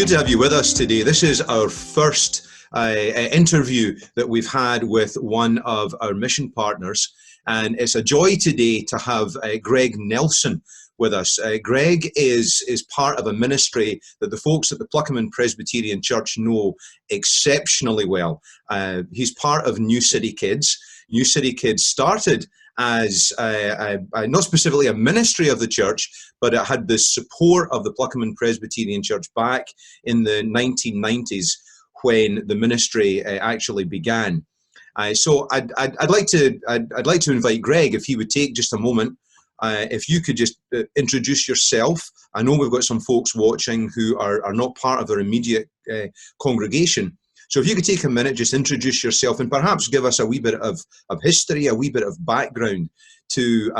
good to have you with us today. This is our first interview that we've had with one of our mission partners, and it's a joy today to have Greg Nelson with us. Greg is part of a ministry that the folks at the Pluckerman Presbyterian Church know exceptionally well. He's part of New City Kids. New City Kids started as not specifically a ministry of the church, but it had the support of the Pluckerman Presbyterian Church back in the 1990s when the ministry actually began. So I'd like to invite Greg, if he would take just a moment, if you could just introduce yourself. I know we've got some folks watching who are not part of our immediate congregation. So if you could take a minute, just introduce yourself and perhaps give us a wee bit of history, a wee bit of background to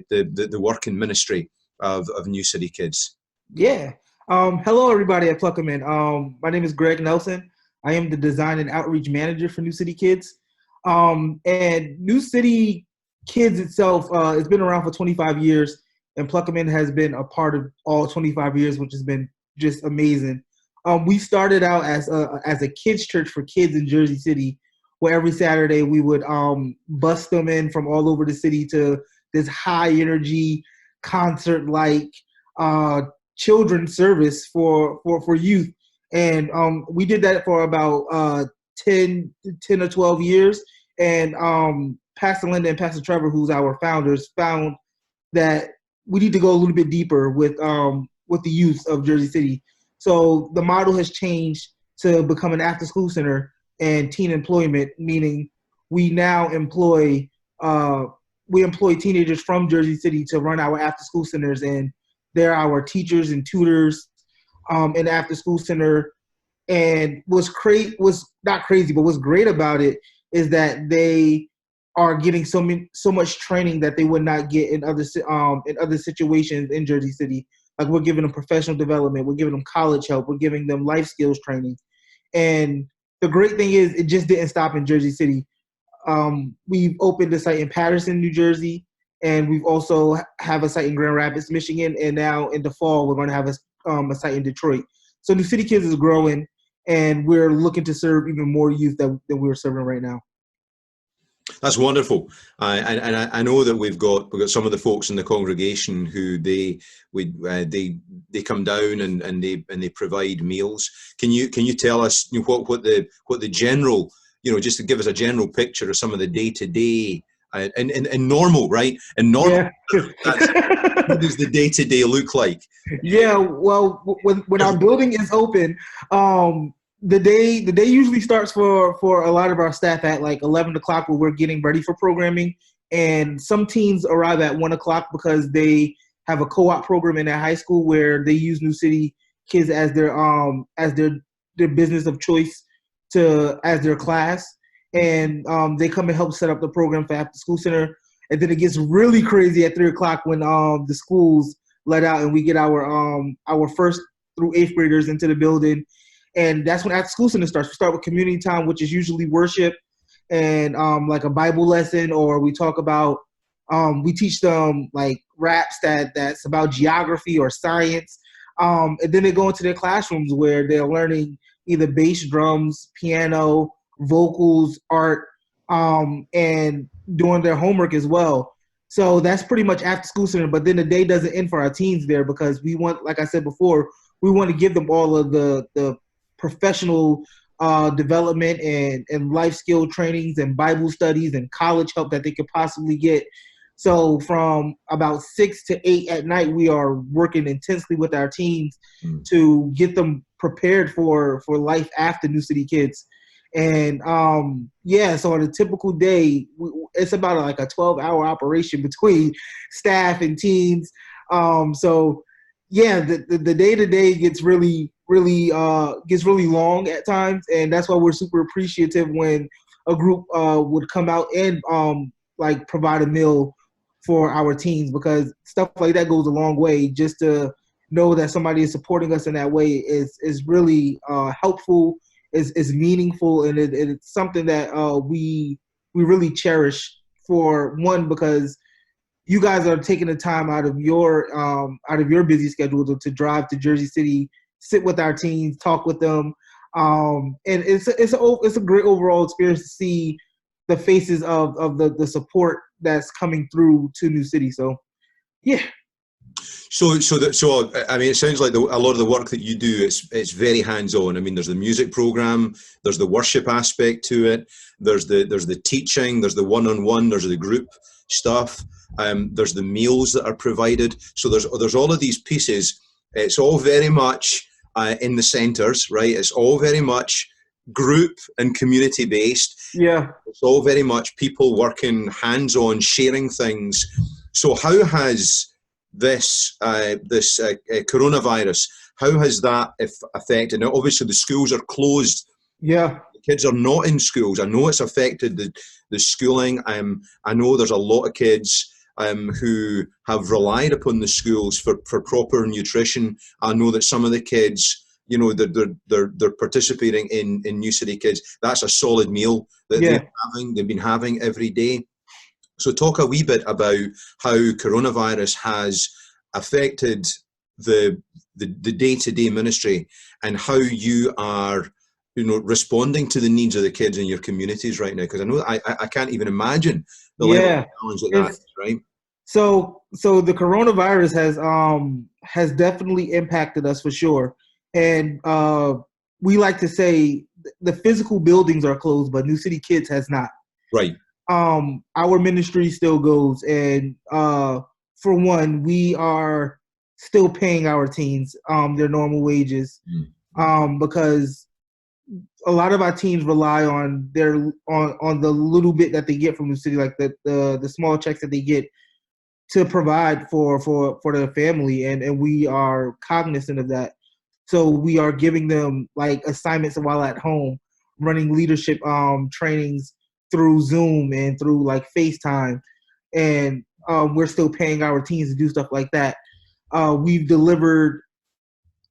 the work and ministry of New City Kids. Yeah. Hello, everybody at Pluckerman. My name is Greg Nelson. I am the Design and Outreach Manager for New City Kids. And New City Kids itself has been around for 25 years, and Pluckerman has been a part of all 25 years, which has been just amazing. We started out as a kids church for kids in Jersey City, where every Saturday we would bus them in from all over the city to this high energy concert-like children's service for youth. And we did that for about 10 or 12 years. And Pastor Linda and Pastor Trevor, who's our founders, found that we need to go a little bit deeper with the youth of Jersey City. So the model has changed to become an after-school center and teen employment, meaning we now employ teenagers from Jersey City to run our after-school centers, and they're our teachers and tutors in the after-school center. And what's not crazy, but what's great about it is that they are getting so much training that they would not get in other situations in Jersey City. Like, we're giving them professional development, we're giving them college help, we're giving them life skills training. And the great thing is, it just didn't stop in Jersey City. We've opened a site in Paterson, New Jersey, and we've also have a site in Grand Rapids, Michigan, and now in the fall we're going to have a site in Detroit. So New City Kids is growing, and we're looking to serve even more youth than we're serving right now. That's wonderful, and I know that we've got some of the folks in the congregation who they come down and they provide meals. Can you tell us what the general, just to give us a general picture of some of the day-to-day and normal, right? And normal, yeah. What does the day-to-day look like? Yeah, well, when our building is open, the day usually starts for a lot of our staff at like 11 o'clock, where we're getting ready for programming. And some teens arrive at 1 o'clock because they have a co-op program in their high school where they use New City Kids as their business of choice as their class. And they come and help set up the program for After School Center. And then it gets really crazy at 3 o'clock when the schools let out and we get our first through eighth graders into the building. And that's when After School Center starts. We start with community time, which is usually worship and like a Bible lesson, or we talk about, we teach them like raps that's about geography or science. And then they go into their classrooms where they're learning either bass, drums, piano, vocals, art, and doing their homework as well. So that's pretty much After School Center. But then the day doesn't end for our teens there, because we want, like I said before, we want to give them all of the professional development and life skill trainings and Bible studies and college help that they could possibly get. So from about 6 to 8 at night, we are working intensely with our teens to get them prepared for life after New City Kids. And so on a typical day, it's about like a 12-hour operation between staff and teens. The day-to-day gets really long at times, and that's why we're super appreciative when a group would come out and provide a meal for our teens, because stuff like that goes a long way. Just to know that somebody is supporting us in that way is really helpful, is meaningful, and it's something that we really cherish. For one, because you guys are taking the time out of your busy schedule to drive to Jersey City sit with our teens, talk with them, and it's a great overall experience to see the faces of the support that's coming through to New City. So, yeah. So I mean, it sounds like a lot of the work that you do, it's very hands-on. I mean, there's the music program, there's the worship aspect to it, there's the teaching, there's the one-on-one, there's the group stuff, there's the meals that are provided. So there's all of these pieces. It's all very much in the centers, right? It's all very much group and community based. Yeah. It's all very much people working hands-on, sharing things. So how has this coronavirus, how has that affected? Now, obviously, the schools are closed. Yeah. The kids are not in schools. I know it's affected the schooling. I know there's a lot of kids who have relied upon the schools for proper nutrition. I know that some of the kids, you know, they're participating in New City Kids. That's a solid meal that they've been having every day. So talk a wee bit about how coronavirus has affected the day-to-day ministry and how you are, you know, responding to the needs of the kids in your communities right now. Because I know I can't even imagine the level of challenge that is, right? So the coronavirus has definitely impacted us for sure. And we like to say the physical buildings are closed, but New City Kids has not. Right. Our ministry still goes, and for one, we are still paying our teens their normal wages because a lot of our teens rely on on the little bit that they get from the city, like the small checks that they get to provide for their family, and we are cognizant of that. So we are giving them like assignments while at home, running leadership trainings through Zoom and through like FaceTime, and we're still paying our teens to do stuff like that. We've delivered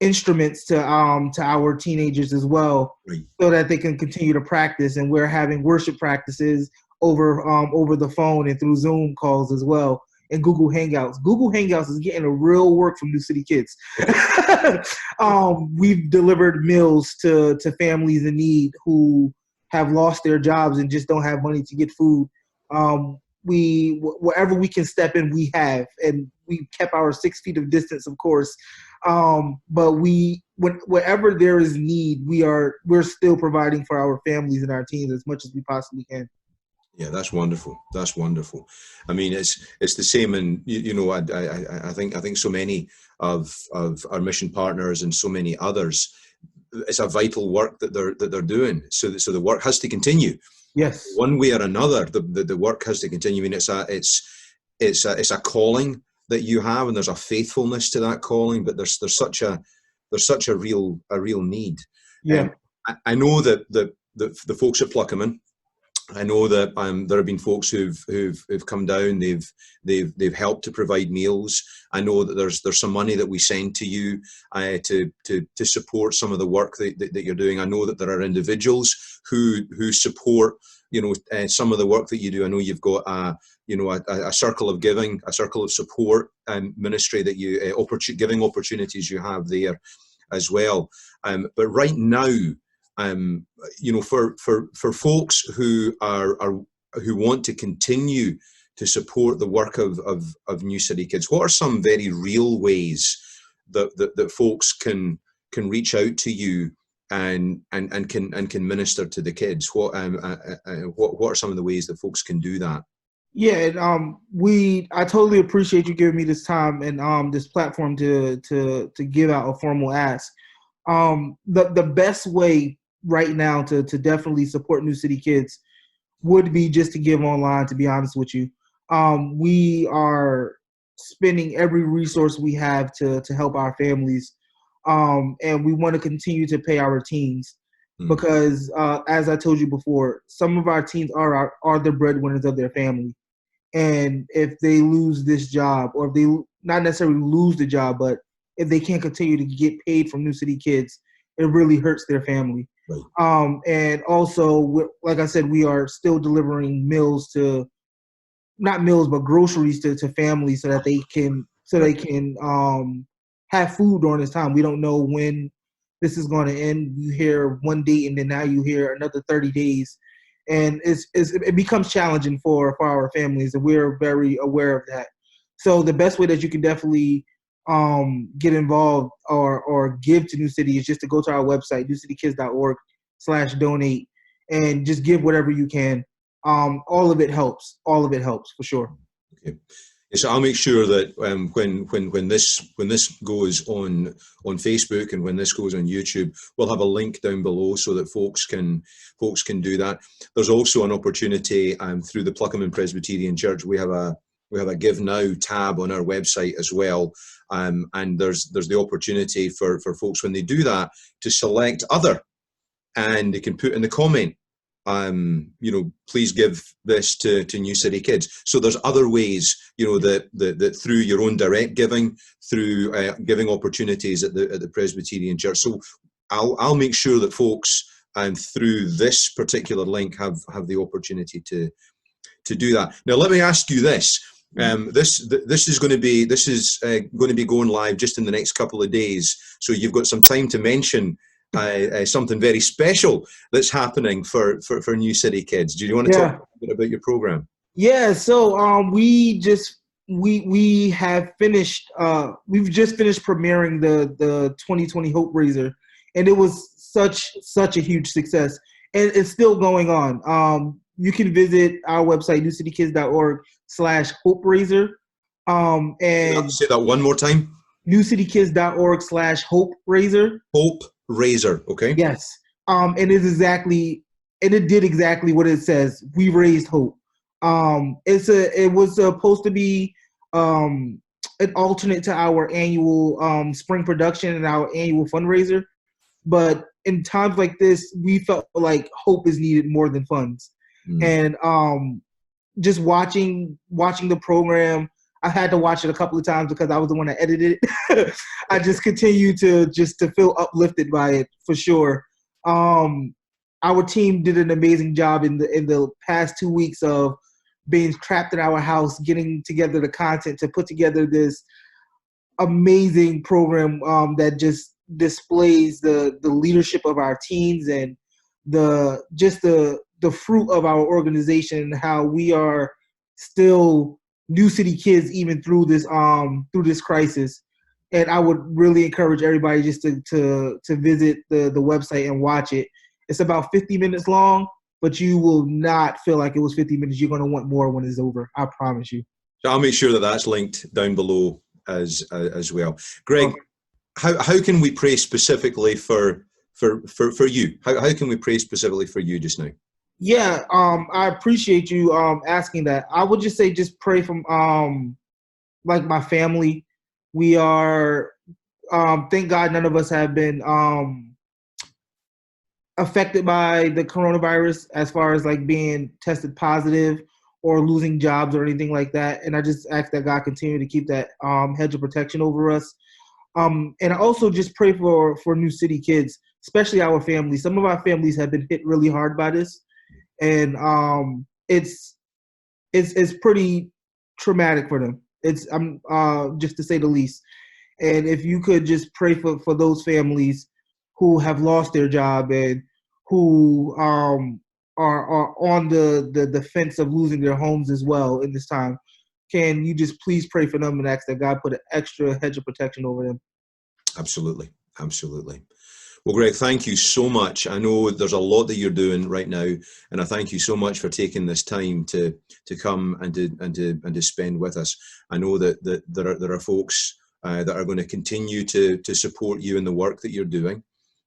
instruments to our teenagers as well, right, so that they can continue to practice. And we're having worship practices over the phone and through Zoom calls as well, and Google Hangouts. Google Hangouts is getting a real work from New City Kids. We've delivered meals to families in need who have lost their jobs and just don't have money to get food. Wherever we can step in, we have, and we kept our 6 feet of distance, of course. But wherever there is need, we're still providing for our families and our teens as much as we possibly can. Yeah, that's wonderful. That's wonderful. I mean, it's the same, and you know, I think so many of our mission partners and so many others, it's a vital work that they're doing. So the work has to continue. Yes. One way or another, the work has to continue. I mean, it's a calling that you have, and there's a faithfulness to that calling. But there's such a real need. Yeah. I know that the folks at Pluckerman, I know that there have been folks who've come down. They've helped to provide meals. I know that there's some money that we send to you to support some of the work that you're doing. I know that there are individuals who support, you know, some of the work that you do. I know you've got a circle of giving, a circle of support and ministry that you giving opportunities you have there as well. But right now, you know, for folks who want to continue to support the work of New City Kids, what are some very real ways that folks can reach out to you and can minister to the kids? What are some of the ways that folks can do that? Yeah, and I totally appreciate you giving me this time and this platform to give out a formal ask. The best way right now to definitely support New City Kids would be just to give online, to be honest with you. We are spending every resource we have to help our families, and we want to continue to pay our teens because, as I told you before, some of our teens are the breadwinners of their family. And if they lose this job, or if they not necessarily lose the job, but if they can't continue to get paid from New City Kids, it really hurts their family. Right. And also, like I said, we are still delivering meals not meals, but groceries to families so that they can have food during this time. We don't know when this is going to end. You hear one date, and then now you hear another 30 days. And it becomes challenging for our families, and we're very aware of that. So the best way that you can definitely get involved or give to New City is just to go to our website, newcitykids.org/donate, and just give whatever you can. All of it helps. All of it helps for sure. Okay. So I'll make sure that when this goes on Facebook and when this goes on YouTube, we'll have a link down below so that folks can do that. There's also an opportunity through the Pluckerman Presbyterian Church. We have a Give Now tab on our website as well, and there's the opportunity for folks when they do that to select other, and they can put in the comment, please give this to New City Kids. So there's other ways, that through your own direct giving, through giving opportunities at the Presbyterian Church. So I'll make sure that folks through this particular link have the opportunity to do that. Now let me ask you this. This is going to be going live just in the next couple of days. So you've got some time to mention something very special that's happening for New City Kids. Do you want to talk a bit about your program? Yeah, so we have finished we've just finished premiering the 2020 Hope Raiser, and it was such a huge success, and it's still going on. You can visit our website, newcitykids.org/Hope Raiser, and say that one more time. newcitykids.org/Hope Raiser. Hope Raiser, okay. Yes. And it did exactly what it says. We raised hope. It was supposed to be an alternate to our annual spring production and our annual fundraiser. But in times like this, we felt like hope is needed more than funds. And just watching the program, I had to watch it a couple of times because I was the one that edited it. I just continue to feel uplifted by it for sure. Our team did an amazing job in the past 2 weeks of being trapped in our house, getting together the content to put together this amazing program that just displays the leadership of our teens and the fruit of our organization, how we are still New City Kids even through this crisis. And I would really encourage everybody just to visit the website and watch it. It's about 50 minutes long, but you will not feel like it was 50 minutes. You're going to want more when it's over. I promise you. So I'll make sure that that's linked down below as well. Greg, how can we pray specifically for you? How can we pray specifically for you just now? Yeah, I appreciate you asking that. I would just say just pray from like my family. We are thank God none of us have been affected by the coronavirus as far as like being tested positive or losing jobs or anything like that. And I just ask that God continue to keep that hedge of protection over us. And I also just pray for New City Kids, especially our families. Some of our families have been hit really hard by this. And it's pretty traumatic for them. It's just to say the least. And if you could just pray for those families who have lost their job and who are on the fence of losing their homes as well in this time, can you just please pray for them and ask that God put an extra hedge of protection over them? Absolutely. Well, Greg, thank you so much. I know there's a lot that you're doing right now, and I thank you so much for taking this time to come and to spend with us. I know that there are folks that are going to continue to support you in the work that you're doing.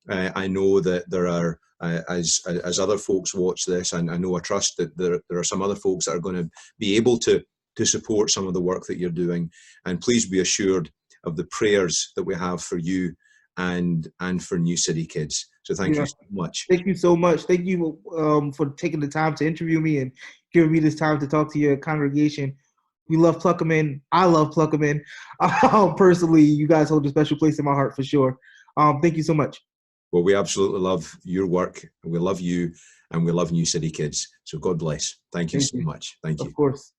I know that there are, as other folks watch this, and I know I trust that there are some other folks that are going to be able to support some of the work that you're doing. And please be assured of the prayers that we have for you and for New City Kids. So thank you so much. Thank you so much. Thank you for taking the time to interview me and giving me this time to talk to your congregation. We love Pluckerman. I love Pluckerman. Personally, you guys hold a special place in my heart for sure. Thank you so much. Well, we absolutely love your work. We love you, and we love New City Kids. So God bless. Thank you so much. Thank you. Of course.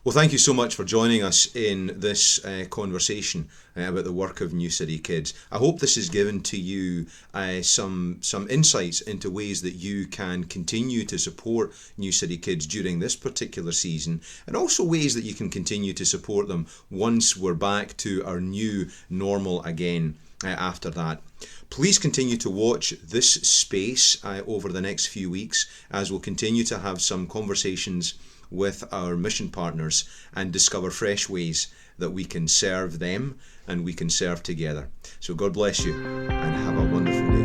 Well, thank you so much for joining us in this conversation about the work of New City Kids. I hope this has given to you some insights into ways that you can continue to support New City Kids during this particular season, and also ways that you can continue to support them once we're back to our new normal again after that. Please continue to watch this space over the next few weeks, as we'll continue to have some conversations with our mission partners and discover fresh ways that we can serve them and we can serve together. So God bless you and have a wonderful day.